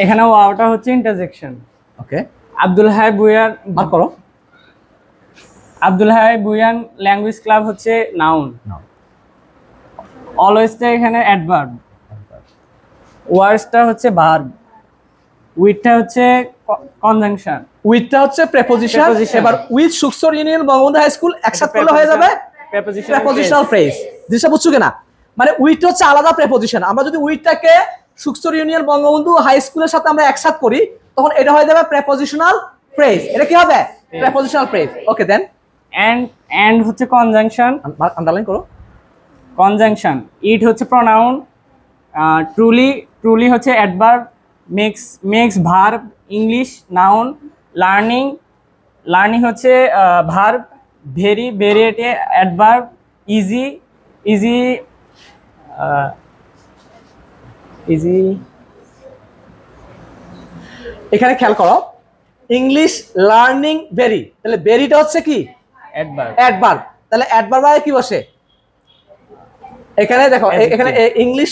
এখানে ওয়াওটা হচ্ছে interjection. Okay, Abdul Hai Buyan mark করো। আব্দুল হাই বুয়ান ল্যাঙ্গুয়েজ ক্লাব হচ্ছে নাউন। অলওয়েজটা এখানে অ্যাডভার্ব। ওয়ার্সটা হচ্ছে ভার্ব। উইথটা হচ্ছে কনজাংশন। উইথটা হচ্ছে প্রেপোজিশন। এবার উইথ সুক্সর ইউনিয়ন বঙ্গবন্ধু হাই স্কুল একসাথে করলে হয়ে যাবে প্রেপোজিশনাল ফ্রেজ। জিনিসটা বুঝছো কিনা? মানে উইথ হচ্ছে আলাদা প্রেপোজিশন। আমরা যদি উইথটাকে সুক্সর ইউনিয়ন বঙ্গবন্ধু হাই স্কুলের সাথে আমরা একসাথে করি তখন এটা হয়ে যাবে প্রেপোজিশনাল ফ্রেজ। এটা কি হবে? Prepositional phrase. Okay, then and হচ্ছে কনজাংশন। আন্ডারলাইন করো। কনজাংশন। ইট হচ্ছে প্রোনাউন। ট্রুলি হচ্ছে adverb. Makes verb. English noun. Learning হচ্ছে ভার্ব। ভেরি এটে অ্যাডভার্ব। ইজি এখানে খেয়াল করো, ইংলিশ লার্নিং ভেরি, তাহলে ভেরিটা হচ্ছে কি? অ্যাডভার্ব। তাহলে অ্যাডভার্ব আগে কি বসে? এখানে দেখো, এখানে ইংলিশ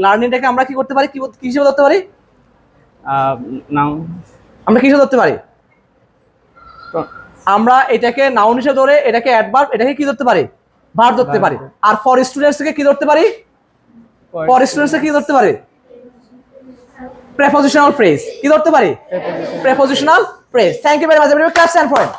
লার্নিংটাকে আমরা কি করতে পারি? কি হিসেবে ধরতে পারি? নাউন। আমরা কি হিসেবে ধরতে পারি? আমরা এটাকে নাউন হিসেবে ধরে এটাকে অ্যাডভার্ব, এটাকে কি ধরতে পারি? ভার্ব ধরতে পারি। আর ফর স্টুডেন্টস থেকে কি ধরতে পারি? ফর স্টুডেন্টস কি ধরতে পারি? Prepositional phrase. কি ধরতে পারি? Prepositional phrase. Thank you very much. Class 10 point.